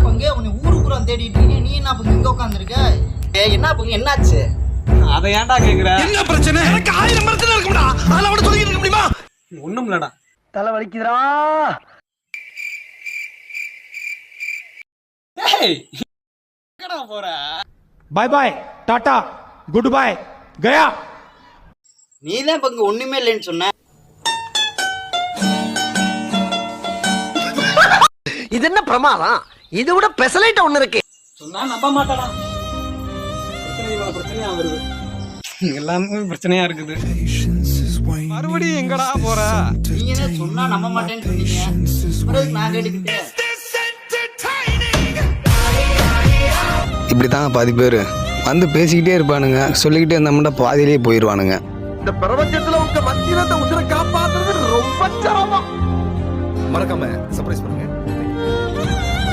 பங்கு உன்னை ஊருக்குற தேடிட்டு இருக்கீங்க, நீ என்ன பங்கு இங்க உட்காந்துருக்க? என்ன பங்கு என்னாச்சு? அதை ஏன்டா கேக்குற? என்ன பிரச்சனை? எனக்கு 1000 பிரச்சனை இருக்கும்டா. அதெல்லாம் அவன சொல்லிட்டு இருக்க முடியுமா? ஒண்ணும் இல்லடா. தலை வலிக்குதுடா. டேய் எங்கடா போற? பாய் பாய், டாடா, குட் பாய், கயா. நீ தான் பங்கு ஒண்ணுமே இல்லைன்னு சொன்ன. இது என்ன பிரமாதம்? இது விட பெசலைட் ஒண்ணு இருக்கு. சொன்னா நம்ப மாட்டாடா. பிரச்சனையா வருது. எல்லாமே பிரச்சனையா இருக்குது. மறுபடியும் எங்கடா போற? நீங்க என்ன சொன்னா நம்ப மாட்டேன்னு சொன்னீங்க, நான் கேட்டுக்கிட்டேன். இப்படித்தாங்க பாதி பேர் வந்து பேசிக்கிட்டே இருப்பானுங்க, சொல்லிக்கிட்டே இருந்தோம்னா பாதியிலேயே போயிடுவானுங்க. இந்த பிரபஞ்சத்துல உங்க மத்தியில இந்த உசுரை காப்பாத்துறது ரொம்ப சிரமம். மறக்காம சர்ப்ரைஸ் பண்ணுங்க.